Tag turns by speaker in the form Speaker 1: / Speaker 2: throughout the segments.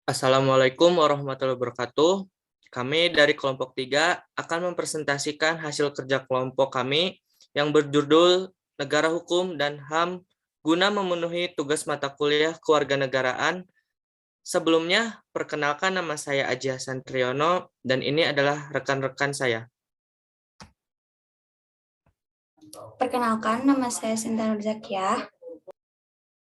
Speaker 1: Assalamualaikum warahmatullahi wabarakatuh. Kami dari kelompok 3 akan mempresentasikan hasil kerja kelompok kami yang berjudul Negara Hukum dan HAM guna memenuhi tugas mata kuliah kewarganegaraan. Sebelumnya, perkenalkan nama saya Aji Hasan Triyono dan ini adalah rekan-rekan saya.
Speaker 2: Perkenalkan, nama saya Sinta Nurzakiah.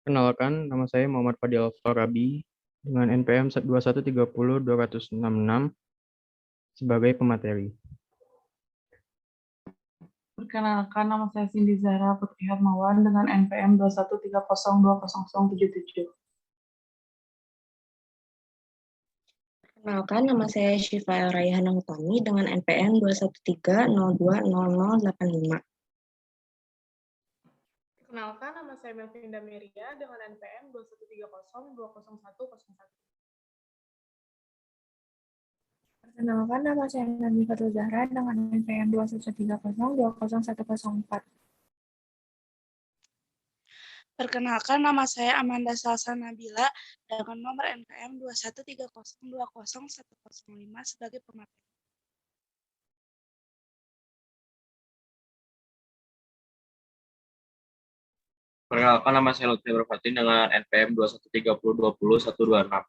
Speaker 3: Kenalkan, nama saya Muhammad Fadil Farabi dengan NPM 2130266 sebagai pemateri.
Speaker 4: Perkenalkan, nama saya Cindy Zahra Putri Hermawan dengan NPM 213020077.
Speaker 2: Perkenalkan, nama saya Syifa Raihana Utami dengan NPM 213020085.
Speaker 4: Perkenalkan, nama saya Melvinda Meria dengan NPM 213020101.
Speaker 5: Perkenalkan, nama saya Nabi Fatul Zahra dengan NPM 213020104.
Speaker 6: Perkenalkan, nama saya Amanda Salsa Nabila dengan nomor NPM 213020105 sebagai pemateri.
Speaker 7: Perkenalkan, nama saya Lutfi Berfatin dengan NPM 213020126.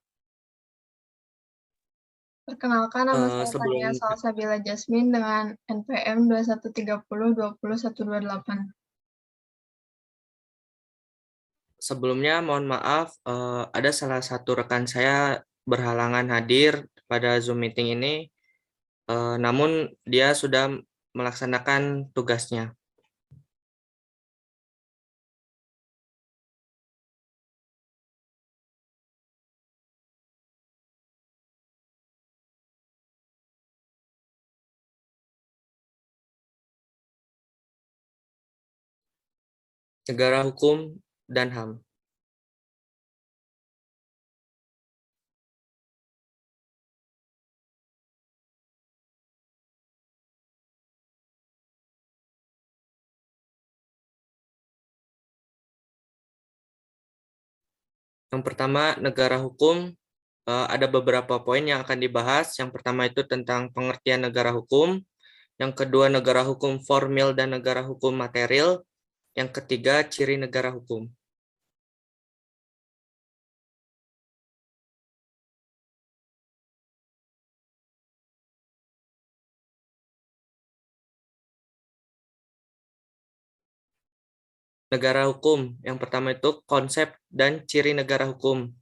Speaker 5: Perkenalkan, nama saya
Speaker 1: Sebelum
Speaker 5: Fania Salsabila Jasmine dengan NPM 213020128.
Speaker 1: Sebelumnya, mohon maaf, ada salah satu rekan saya berhalangan hadir pada Zoom meeting ini, namun dia sudah melaksanakan tugasnya. Negara Hukum dan HAM. Yang pertama, negara hukum. Ada beberapa poin yang akan dibahas. Yang pertama itu tentang pengertian negara hukum. Yang kedua, negara hukum formil dan negara hukum material. Yang ketiga, ciri negara hukum. Negara hukum. Yang pertama itu konsep dan ciri negara hukum.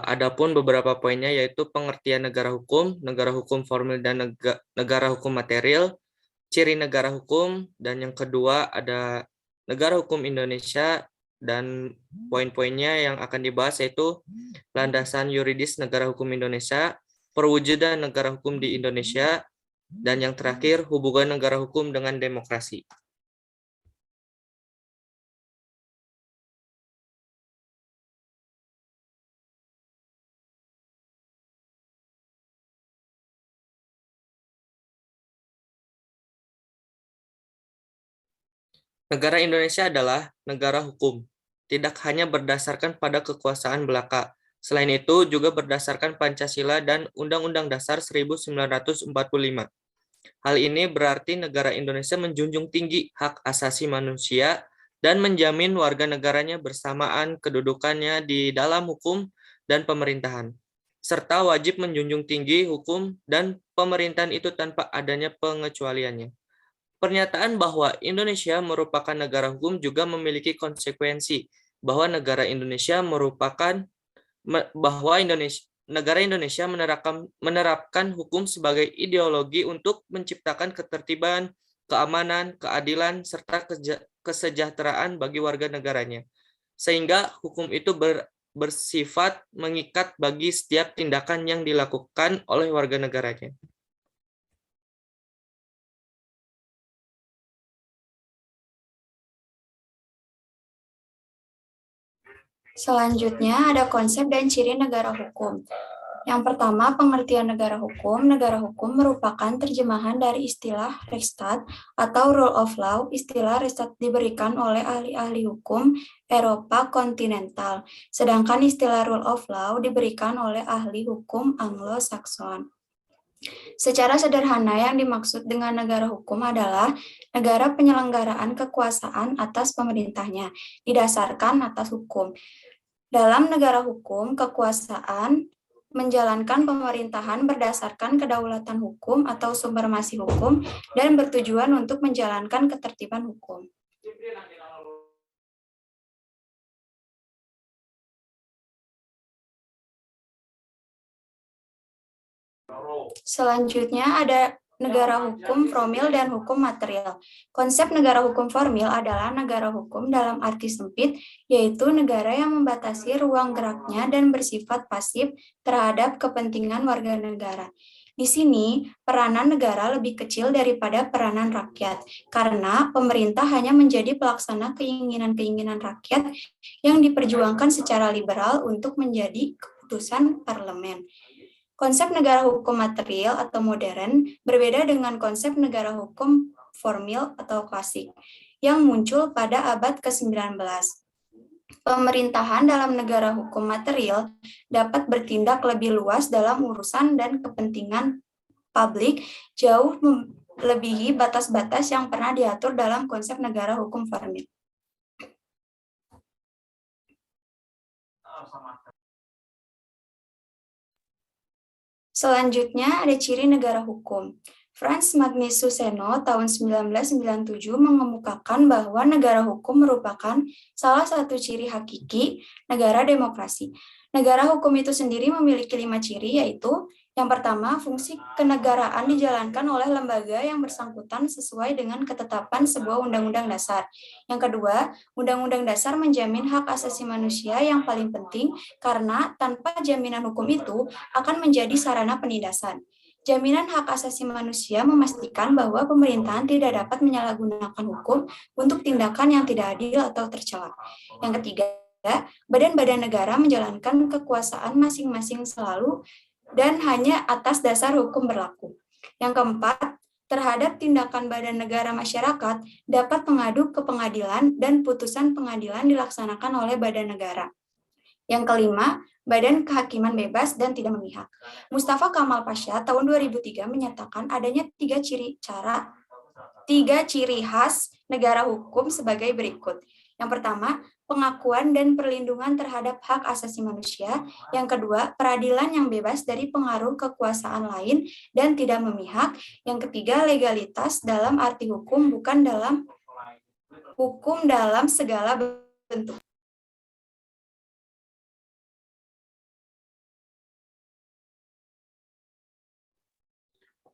Speaker 1: Adapun beberapa poinnya yaitu pengertian negara hukum formil dan negara hukum material, ciri negara hukum, dan yang kedua ada negara hukum Indonesia, dan poin-poinnya yang akan dibahas yaitu landasan yuridis negara hukum Indonesia, perwujudan negara hukum di Indonesia, dan yang terakhir hubungan negara hukum dengan demokrasi. Negara Indonesia adalah negara hukum, tidak hanya berdasarkan pada kekuasaan belaka. Selain itu, juga berdasarkan Pancasila dan Undang-Undang Dasar 1945. Hal ini berarti negara Indonesia menjunjung tinggi hak asasi manusia dan menjamin warga negaranya bersamaan kedudukannya di dalam hukum dan pemerintahan, serta wajib menjunjung tinggi hukum dan pemerintahan itu tanpa adanya pengecualiannya. Pernyataan bahwa Indonesia merupakan negara hukum juga memiliki konsekuensi bahwa negara Indonesia negara Indonesia menerapkan hukum sebagai ideologi untuk menciptakan ketertiban, keamanan, keadilan, serta kesejahteraan bagi warga negaranya. Sehingga hukum itu bersifat mengikat bagi setiap tindakan yang dilakukan oleh warga negaranya.
Speaker 2: Selanjutnya ada konsep dan ciri negara hukum. Yang pertama, pengertian negara hukum. Negara hukum merupakan terjemahan dari istilah Rechtsstaat atau rule of law. Istilah Rechtsstaat diberikan oleh ahli-ahli hukum Eropa kontinental, sedangkan istilah rule of law diberikan oleh ahli hukum Anglo-Saxon. Secara sederhana, yang dimaksud dengan negara hukum adalah negara penyelenggaraan kekuasaan atas pemerintahnya, didasarkan atas hukum. Dalam negara hukum, kekuasaan menjalankan pemerintahan berdasarkan kedaulatan hukum atau supremasi hukum dan bertujuan untuk menjalankan ketertiban hukum. Selanjutnya ada negara hukum formil dan hukum material. Konsep negara hukum formil adalah negara hukum dalam arti sempit, yaitu negara yang membatasi ruang geraknya dan bersifat pasif terhadap kepentingan warga negara. Di sini, peranan negara lebih kecil daripada peranan rakyat, karena pemerintah hanya menjadi pelaksana keinginan-keinginan rakyat yang diperjuangkan secara liberal untuk menjadi keputusan parlemen. Konsep negara hukum material atau modern berbeda dengan konsep negara hukum formil atau klasik yang muncul pada abad ke-19. Pemerintahan dalam negara hukum material dapat bertindak lebih luas dalam urusan dan kepentingan publik, jauh melebihi batas-batas yang pernah diatur dalam konsep negara hukum formil. Selanjutnya ada ciri negara hukum. Franz Magnus Suseno tahun 1997 mengemukakan bahwa negara hukum merupakan salah satu ciri hakiki negara demokrasi. Negara hukum itu sendiri memiliki 5 ciri, yaitu yang pertama, fungsi kenegaraan dijalankan oleh lembaga yang bersangkutan sesuai dengan ketetapan sebuah undang-undang dasar. Yang kedua, undang-undang dasar menjamin hak asasi manusia yang paling penting karena tanpa jaminan hukum itu akan menjadi sarana penindasan. Jaminan hak asasi manusia memastikan bahwa pemerintahan tidak dapat menyalahgunakan hukum untuk tindakan yang tidak adil atau tercela. Yang ketiga, badan-badan negara menjalankan kekuasaan masing-masing selalu dan hanya atas dasar hukum berlaku. Yang keempat, terhadap tindakan badan negara masyarakat dapat mengadu ke pengadilan dan putusan pengadilan dilaksanakan oleh badan negara. Yang kelima, badan kehakiman bebas dan tidak memihak. Mustafa Kamal Pasha tahun 2003 menyatakan adanya tiga ciri khas negara hukum sebagai berikut. Yang pertama, pengakuan dan perlindungan terhadap hak asasi manusia. Yang kedua, peradilan yang bebas dari pengaruh kekuasaan lain dan tidak memihak. Yang ketiga, legalitas dalam arti hukum, bukan dalam hukum dalam segala bentuk.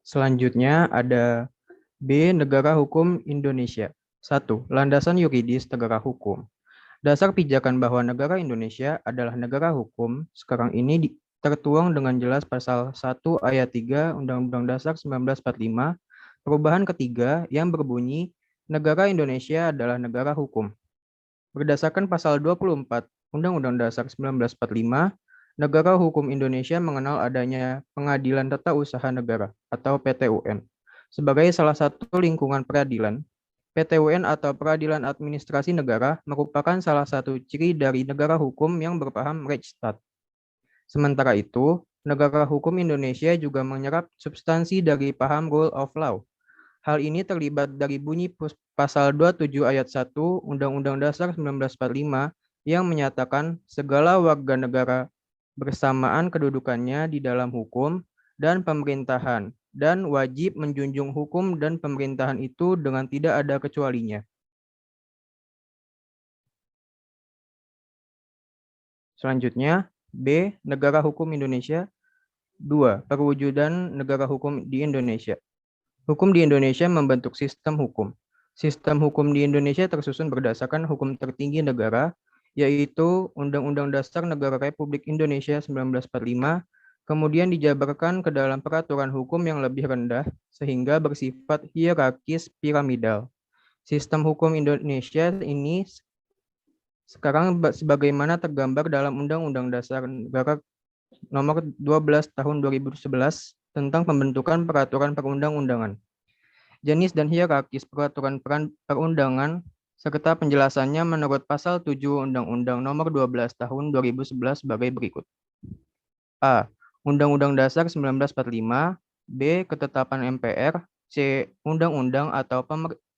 Speaker 3: Selanjutnya ada B. Negara Hukum Indonesia. 1. Landasan yuridis negara hukum. Dasar pijakan bahwa negara Indonesia adalah negara hukum sekarang ini tertuang dengan jelas pasal 1 ayat 3 Undang-Undang Dasar 1945, perubahan ketiga yang berbunyi negara Indonesia adalah negara hukum. Berdasarkan pasal 24 Undang-Undang Dasar 1945, negara hukum Indonesia mengenal adanya Pengadilan Tata Usaha Negara atau PTUN sebagai salah satu lingkungan peradilan. PTUN atau Peradilan Administrasi Negara merupakan salah satu ciri dari negara hukum yang berpaham Rechtsstaat. Sementara itu, negara hukum Indonesia juga menyerap substansi dari paham rule of law. Hal ini terlibat dari bunyi pasal 27 ayat 1 Undang-Undang Dasar 1945 yang menyatakan segala warga negara bersamaan kedudukannya di dalam hukum dan pemerintahan, dan wajib menjunjung hukum dan pemerintahan itu dengan tidak ada kecualinya. Selanjutnya, B. Negara Hukum Indonesia. 2. Perwujudan negara hukum di Indonesia. Hukum di Indonesia membentuk sistem hukum. Sistem hukum di Indonesia tersusun berdasarkan hukum tertinggi negara, yaitu Undang-Undang Dasar Negara Republik Indonesia 1945, kemudian dijabarkan ke dalam peraturan hukum yang lebih rendah, sehingga bersifat hierarkis piramidal. Sistem hukum Indonesia ini sekarang sebagaimana tergambar dalam Undang-Undang Dasar Negara Nomor 12 Tahun 2011 tentang pembentukan peraturan perundang-undangan. Jenis dan hierarkis peraturan perundangan serta penjelasannya menurut pasal 7 Undang-Undang Nomor 12 Tahun 2011 sebagai berikut. A. Undang-Undang Dasar 1945, B. Ketetapan MPR, C. Undang-undang atau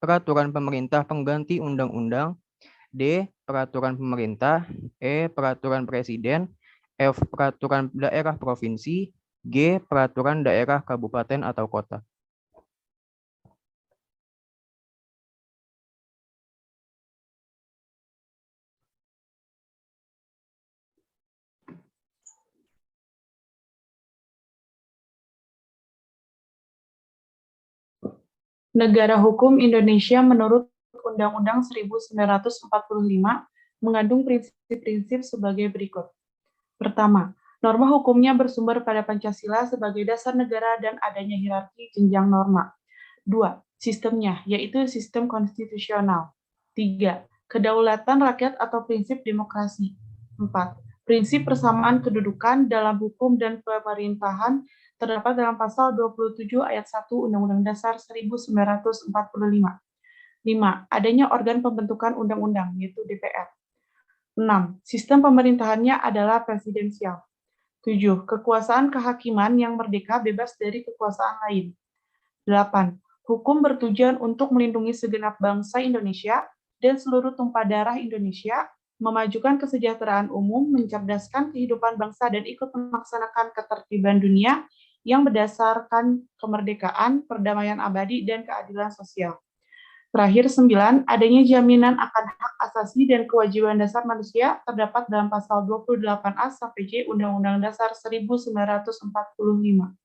Speaker 3: peraturan pemerintah pengganti undang-undang, D. Peraturan pemerintah, E. Peraturan presiden, F. Peraturan daerah provinsi, G. Peraturan daerah kabupaten atau kota.
Speaker 4: Negara hukum Indonesia menurut Undang-Undang 1945 mengandung prinsip-prinsip sebagai berikut. Pertama, norma hukumnya bersumber pada Pancasila sebagai dasar negara dan adanya hierarki jenjang norma. 2. Sistemnya, yaitu sistem konstitusional. 3. Kedaulatan rakyat atau prinsip demokrasi. 4. Prinsip persamaan kedudukan dalam hukum dan pemerintahan terdapat dalam pasal 27 ayat 1 Undang-Undang Dasar 1945. 5. Adanya organ pembentukan undang-undang, yaitu DPR. 6. Sistem pemerintahannya adalah presidensial. 7. Kekuasaan kehakiman yang merdeka bebas dari kekuasaan lain. 8. Hukum bertujuan untuk melindungi segenap bangsa Indonesia dan seluruh tumpah darah Indonesia, memajukan kesejahteraan umum, mencerdaskan kehidupan bangsa, dan ikut melaksanakan ketertiban dunia yang berdasarkan kemerdekaan, perdamaian abadi, dan keadilan sosial. Terakhir, 9. Adanya jaminan akan hak asasi dan kewajiban dasar manusia terdapat dalam pasal 28A sampai J Undang-Undang Dasar 1945.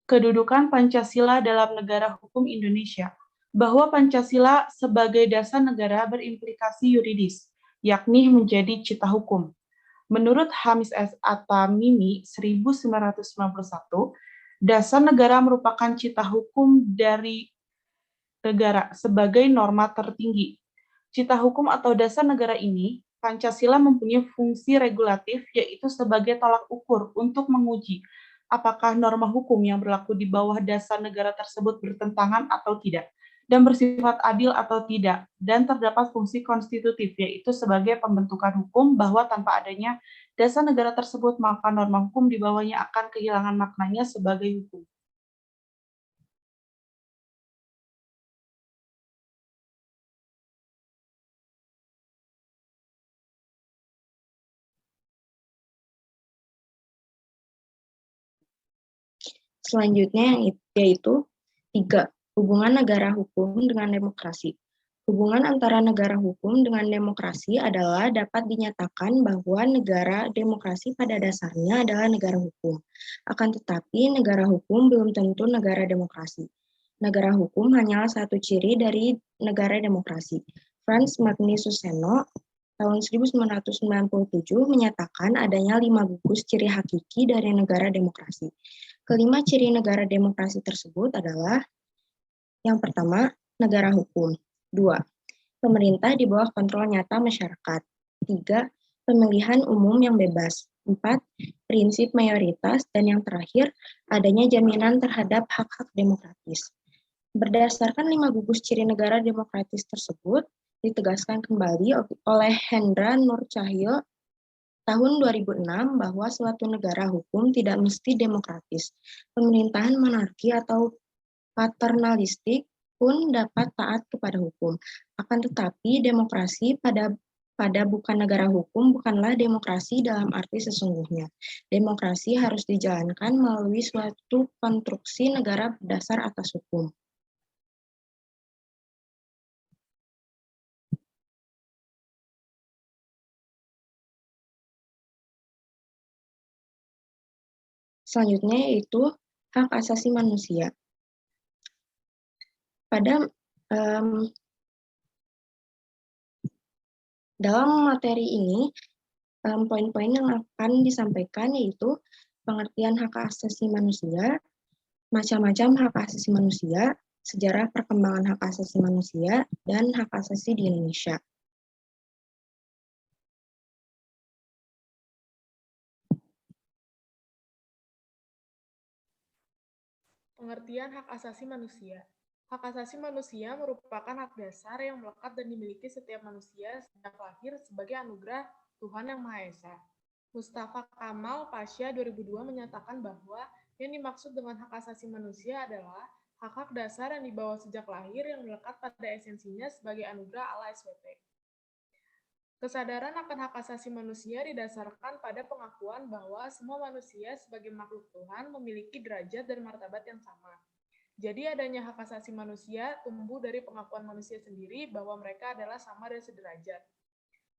Speaker 4: Kedudukan Pancasila dalam negara hukum Indonesia, bahwa Pancasila sebagai dasar negara berimplikasi yuridis, yakni menjadi cita hukum. Menurut Hamis S. Atamimi 1991, dasar negara merupakan cita hukum dari negara sebagai norma tertinggi. Cita hukum atau dasar negara ini, Pancasila mempunyai fungsi regulatif, yaitu sebagai tolak ukur untuk menguji apakah norma hukum yang berlaku di bawah dasar negara tersebut bertentangan atau tidak, dan bersifat adil atau tidak, dan terdapat fungsi konstitutif, yaitu sebagai pembentukan hukum bahwa tanpa adanya dasar negara tersebut, maka norma hukum di bawahnya akan kehilangan maknanya sebagai hukum.
Speaker 2: Selanjutnya yaitu 3. Hubungan negara hukum dengan demokrasi. Hubungan antara negara hukum dengan demokrasi adalah dapat dinyatakan bahwa negara demokrasi pada dasarnya adalah negara hukum. Akan tetapi negara hukum belum tentu negara demokrasi. Negara hukum hanyalah satu ciri dari negara demokrasi. Frans Magnus Suseno tahun 1997 menyatakan adanya 5 gugus ciri hakiki dari negara demokrasi. Kelima ciri negara demokrasi tersebut adalah: yang pertama, negara hukum. 2. Pemerintah di bawah kontrol nyata masyarakat. 3. Pemilihan umum yang bebas. 4. Prinsip mayoritas. Dan yang terakhir, adanya jaminan terhadap hak-hak demokratis. Berdasarkan 5 gugus ciri negara demokratis tersebut, ditegaskan kembali oleh Hendra Nur Cahyo tahun 2006 bahwa suatu negara hukum tidak mesti demokratis. Pemerintahan monarki atau paternalistik pun dapat taat kepada hukum. Akan tetapi demokrasi pada bukan negara hukum bukanlah demokrasi dalam arti sesungguhnya. Demokrasi harus dijalankan melalui suatu konstruksi negara berdasar atas hukum. Selanjutnya yaitu hak asasi manusia. Dalam materi ini, poin-poin yang akan disampaikan yaitu pengertian hak asasi manusia, macam-macam hak asasi manusia,
Speaker 8: sejarah perkembangan hak asasi manusia dan hak asasi di Indonesia.
Speaker 4: Pengertian hak asasi manusia. Hak asasi manusia merupakan hak dasar yang melekat dan dimiliki setiap manusia sejak lahir sebagai anugerah Tuhan Yang Maha Esa. Mustafa Kamal Pasha 2002 menyatakan bahwa yang dimaksud dengan hak asasi manusia adalah hak-hak dasar yang dibawa sejak lahir yang melekat pada esensinya sebagai anugerah Allah SWT. Kesadaran akan hak asasi manusia didasarkan pada pengakuan bahwa semua manusia sebagai makhluk Tuhan memiliki derajat dan martabat yang sama. Jadi adanya hak asasi manusia tumbuh dari pengakuan manusia sendiri bahwa mereka adalah sama dan sederajat.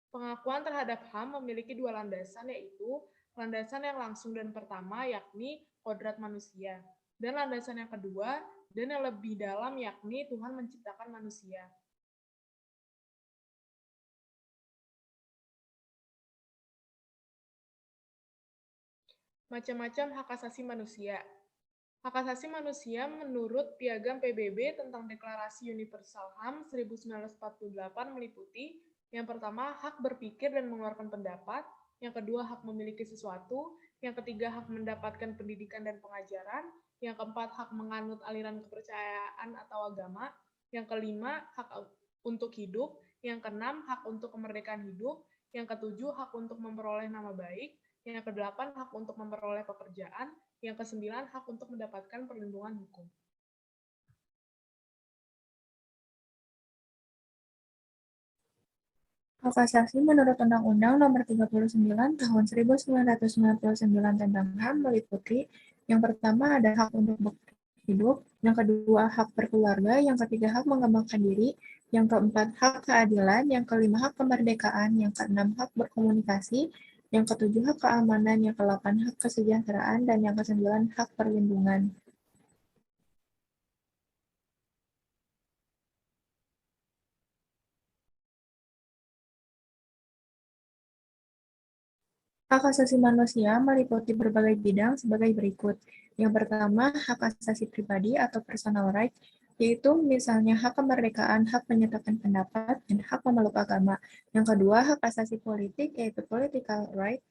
Speaker 4: Pengakuan terhadap HAM memiliki dua landasan, yaitu landasan yang langsung dan pertama, yakni kodrat manusia, dan landasan yang kedua dan yang lebih dalam, yakni Tuhan menciptakan manusia. Macam-macam hak asasi manusia. Hak asasi manusia menurut Piagam PBB tentang Deklarasi Universal HAM 1948 meliputi yang pertama, hak berpikir dan mengeluarkan pendapat, yang kedua, hak memiliki sesuatu, yang ketiga, hak mendapatkan pendidikan dan pengajaran, yang keempat, hak menganut aliran kepercayaan atau agama, yang kelima, hak untuk hidup, yang keenam, hak untuk kemerdekaan hidup, yang ketujuh, hak untuk memperoleh nama baik, yang kedelapan, hak untuk memperoleh pekerjaan, yang kesembilan, hak untuk mendapatkan perlindungan hukum.
Speaker 5: Hak asasi menurut Undang-Undang Nomor 39 Tahun 1999 tentang HAM meliputi yang pertama ada hak untuk hidup, yang kedua hak berkeluarga, yang ketiga hak mengembangkan diri, yang keempat hak keadilan, yang kelima hak kemerdekaan, yang keenam hak berkomunikasi, yang ketujuh hak keamanan, yang kedelapan hak kesejahteraan, dan yang kesembilan hak perlindungan. Hak asasi manusia meliputi berbagai bidang sebagai berikut. Yang pertama, hak asasi pribadi atau personal right, yaitu misalnya hak kemerdekaan, hak menyatakan pendapat, dan hak memeluk agama. Yang kedua, hak asasi politik, yaitu political right,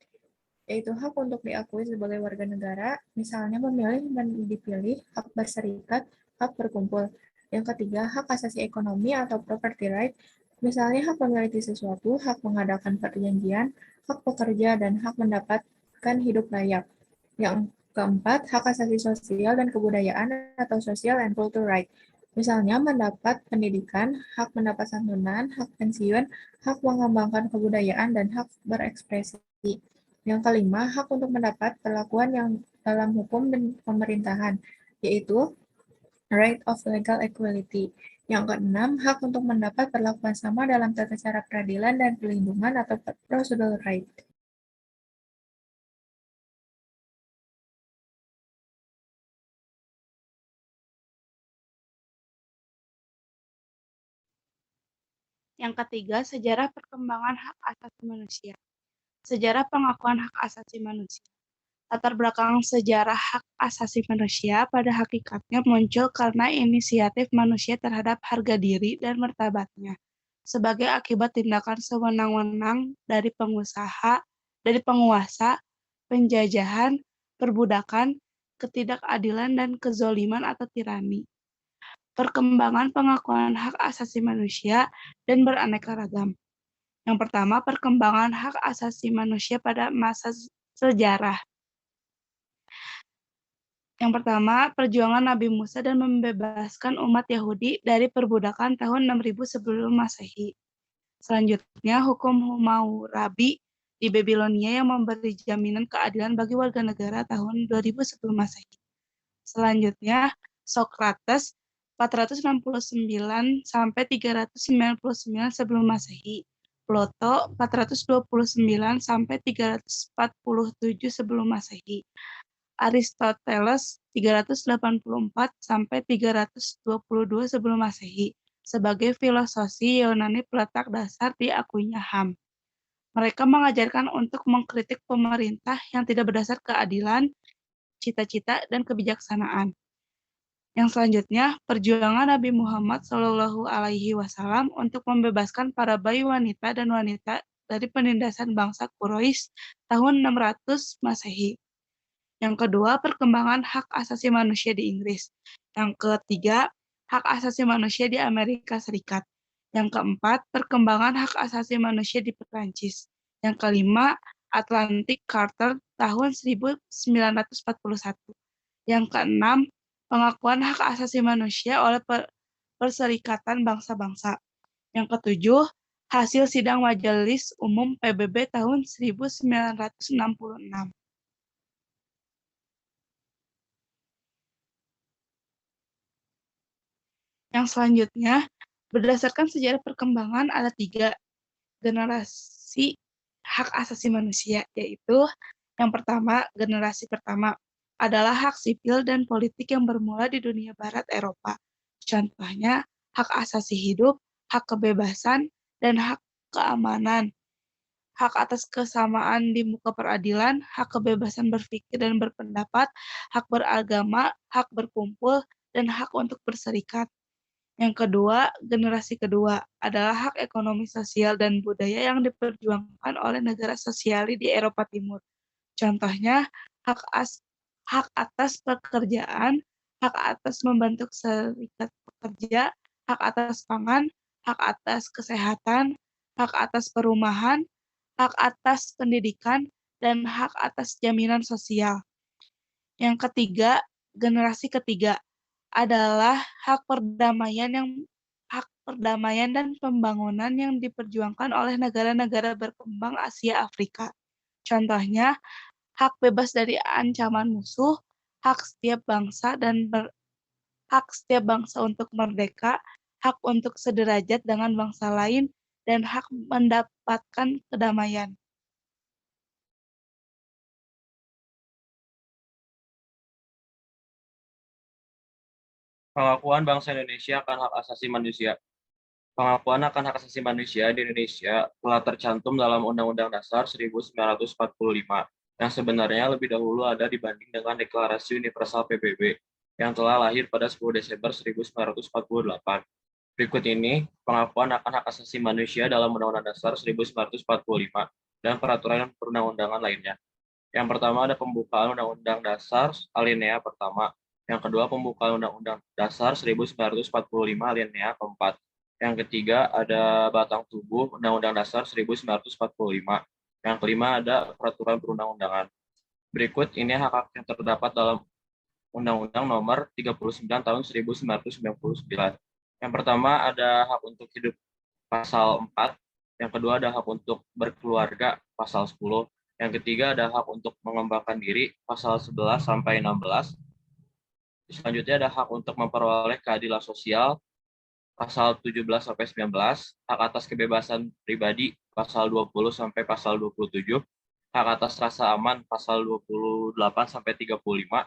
Speaker 5: yaitu hak untuk diakui sebagai warga negara, misalnya memilih dan dipilih, hak berserikat, hak berkumpul. Yang ketiga, hak asasi ekonomi atau property right, misalnya hak memiliki sesuatu, hak mengadakan perjanjian, hak pekerja, dan hak mendapatkan hidup layak. Yang keempat, hak asasi sosial dan kebudayaan atau social and cultural right, misalnya mendapat pendidikan, hak mendapat santunan, hak pensiun, hak mengembangkan kebudayaan, dan hak berekspresi. Yang kelima, hak untuk mendapat perlakuan yang dalam hukum dan pemerintahan, yaitu right of legal equality. Yang keenam, hak untuk mendapat perlakuan sama dalam tata cara peradilan dan perlindungan atau procedural right.
Speaker 6: Yang ketiga, sejarah perkembangan hak asasi manusia. Sejarah pengakuan hak asasi manusia. Latar belakang sejarah hak asasi manusia pada hakikatnya muncul karena inisiatif manusia terhadap harga diri dan martabatnya sebagai akibat tindakan sewenang-wenang dari penguasa, penjajahan, perbudakan, ketidakadilan, dan kezoliman atau tirani. Perkembangan pengakuan hak asasi manusia dan beraneka ragam. Yang pertama, perkembangan hak asasi manusia pada masa sejarah. Yang pertama, perjuangan Nabi Musa dan membebaskan umat Yahudi dari perbudakan tahun 6000 sebelum Masehi. Selanjutnya, hukum Hammurabi di Babilonia yang memberi jaminan keadilan bagi warga negara tahun 2000 sebelum Masehi. Selanjutnya, Socrates 469 sampai 399 sebelum Masehi. Plato 429 sampai 347 sebelum Masehi. Aristoteles 384 sampai 322 sebelum Masehi sebagai filosofi Yunani peletak dasar diakuinya HAM. Mereka mengajarkan untuk mengkritik pemerintah yang tidak berdasar keadilan, cita-cita, dan kebijaksanaan. Yang selanjutnya, perjuangan Nabi Muhammad Shallallahu Alaihi Wasallam untuk membebaskan para bayi wanita dan wanita dari penindasan bangsa Quraisy tahun 600 Masehi. Yang kedua, perkembangan hak asasi manusia di Inggris. Yang ketiga, hak asasi manusia di Amerika Serikat. Yang keempat, perkembangan hak asasi manusia di Perancis. Yang kelima, Atlantic Charter tahun 1941. Yang keenam, pengakuan hak asasi manusia oleh Perserikatan Bangsa-Bangsa. Yang ketujuh, hasil sidang Majelis Umum PBB tahun 1966. Yang selanjutnya, berdasarkan sejarah perkembangan ada 3 generasi hak asasi manusia, yaitu yang pertama, generasi pertama adalah hak sipil dan politik yang bermula di dunia barat Eropa. Contohnya, hak asasi hidup, hak kebebasan, dan hak keamanan, hak atas kesamaan di muka peradilan, hak kebebasan berpikir dan berpendapat, hak beragama, hak berkumpul, dan hak untuk berserikat. Yang kedua, generasi kedua adalah hak ekonomi sosial dan budaya yang diperjuangkan oleh negara sosialis di Eropa Timur. Contohnya, hak atas pekerjaan, hak atas membentuk serikat pekerja, hak atas pangan, hak atas kesehatan, hak atas perumahan, hak atas pendidikan, dan hak atas jaminan sosial. Yang ketiga, generasi ketiga adalah hak perdamaian dan pembangunan yang diperjuangkan oleh negara-negara berkembang Asia Afrika. Contohnya, hak bebas dari ancaman musuh, hak setiap bangsa untuk merdeka, hak untuk sederajat dengan bangsa lain, dan hak mendapatkan kedamaian.
Speaker 7: Pengakuan bangsa Indonesia akan hak asasi manusia. Pengakuan akan hak asasi manusia di Indonesia telah tercantum dalam Undang-Undang Dasar 1945, yang sebenarnya lebih dahulu ada dibanding dengan Deklarasi Universal PBB, yang telah lahir pada 10 Desember 1948. Berikut ini pengakuan akan hak asasi manusia dalam Undang-Undang Dasar 1945 dan peraturan perundang-undangan lainnya. Yang pertama ada pembukaan Undang-Undang Dasar alinea pertama. Yang kedua pembukaan Undang-Undang Dasar 1945 alinea keempat. Yang ketiga ada batang tubuh Undang-Undang Dasar 1945. Yang kelima ada peraturan perundang-undangan. Berikut ini hak-hak yang terdapat dalam Undang-Undang Nomor 39 Tahun 1999. Yang pertama ada hak untuk hidup pasal 4. Yang kedua ada hak untuk berkeluarga pasal 10. Yang ketiga ada hak untuk mengembangkan diri pasal 11 sampai 16. Selanjutnya ada hak untuk memperoleh keadilan sosial pasal 17 sampai 19, hak atas kebebasan pribadi pasal 20 sampai pasal 27, hak atas rasa aman pasal 28 sampai 35,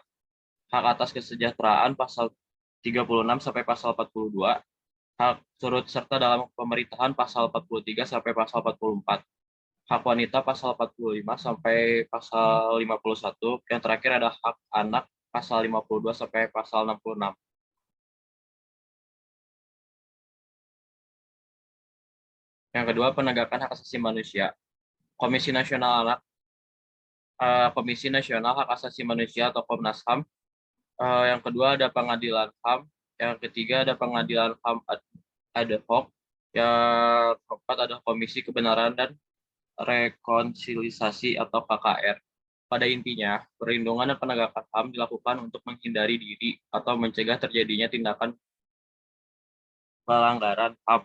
Speaker 7: hak atas kesejahteraan pasal 36 sampai pasal 42, hak turut serta dalam pemerintahan pasal 43 sampai pasal 44, hak wanita pasal 45 sampai pasal 51, yang terakhir ada hak anak pasal 52 sampai pasal 66. Yang kedua, penegakan hak asasi manusia. Komisi Nasional Hak Asasi Manusia atau Komnas HAM. Yang kedua ada Pengadilan HAM. Yang ketiga ada Pengadilan HAM ad hoc. Yang keempat ada Komisi Kebenaran dan Rekonsiliasi atau KKR. Pada intinya, perlindungan dan penegakan HAM dilakukan untuk menghindari diri atau mencegah terjadinya tindakan pelanggaran HAM.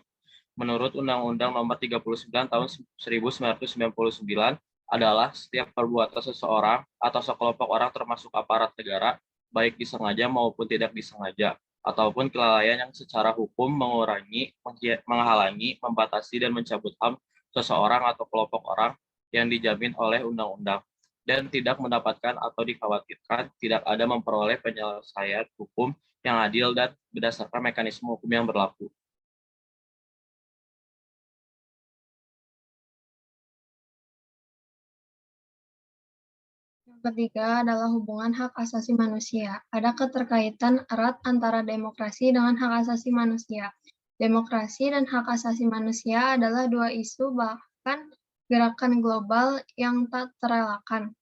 Speaker 7: Menurut Undang-Undang Nomor 39 Tahun 1999 adalah setiap perbuatan seseorang atau sekelompok orang termasuk aparat negara, baik disengaja maupun tidak disengaja, ataupun kelalaian yang secara hukum mengurangi, menghalangi, membatasi, dan mencabut HAM seseorang atau kelompok orang yang dijamin oleh undang-undang, dan tidak mendapatkan atau dikhawatirkan tidak ada memperoleh penyelesaian hukum yang adil dan berdasarkan mekanisme hukum yang berlaku.
Speaker 5: Yang
Speaker 9: ketiga adalah hubungan hak asasi manusia. Ada keterkaitan erat antara demokrasi dengan hak asasi manusia. Demokrasi dan hak asasi manusia adalah dua isu bahkan gerakan global yang tak terelakkan.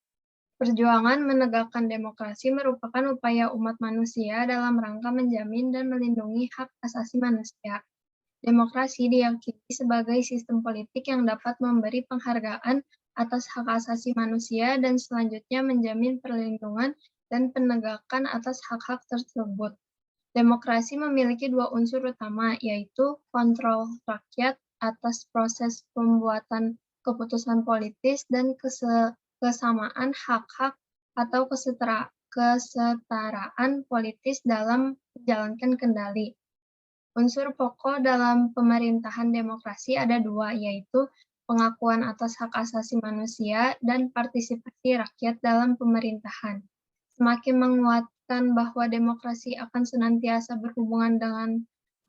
Speaker 9: Perjuangan menegakkan demokrasi merupakan upaya umat manusia dalam rangka menjamin dan melindungi hak asasi manusia. Demokrasi diyakini sebagai sistem politik yang dapat memberi penghargaan atas hak asasi manusia dan selanjutnya menjamin perlindungan dan penegakan atas hak-hak tersebut. Demokrasi memiliki dua unsur utama, yaitu kontrol rakyat atas proses pembuatan keputusan politis dan kesamaan hak-hak atau kesetaraan politis dalam menjalankan kendali. Unsur pokok dalam pemerintahan demokrasi ada dua, yaitu pengakuan atas hak asasi manusia dan partisipasi rakyat dalam pemerintahan. Semakin menguatkan bahwa demokrasi akan senantiasa berhubungan dengan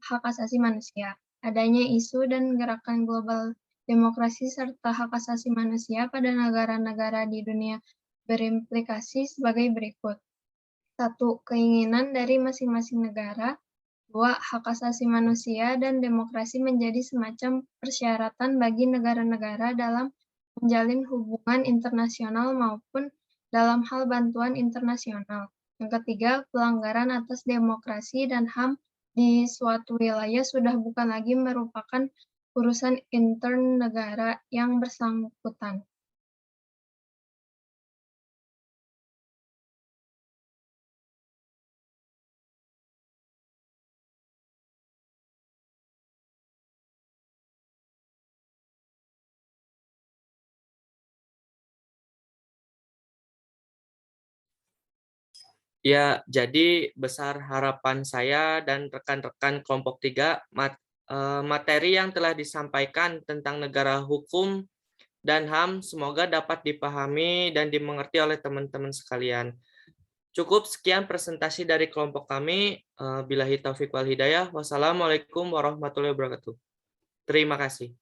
Speaker 9: hak asasi manusia. Adanya isu dan gerakan global demokrasi serta hak asasi manusia pada negara-negara di dunia berimplikasi sebagai berikut. 1. Keinginan dari masing-masing negara. 2. Hak asasi manusia dan demokrasi menjadi semacam persyaratan bagi negara-negara dalam menjalin hubungan internasional maupun dalam hal bantuan internasional. Yang ketiga, pelanggaran atas demokrasi dan HAM di suatu wilayah sudah bukan lagi merupakan urusan intern negara yang bersangkutan.
Speaker 1: Ya, jadi besar harapan saya dan rekan-rekan kelompok 3, materi yang telah disampaikan tentang negara hukum dan HAM semoga dapat dipahami dan dimengerti oleh teman-teman sekalian. Cukup sekian presentasi dari kelompok kami. Billahi taufiq wal hidayah. Wassalamualaikum warahmatullahi wabarakatuh. Terima kasih.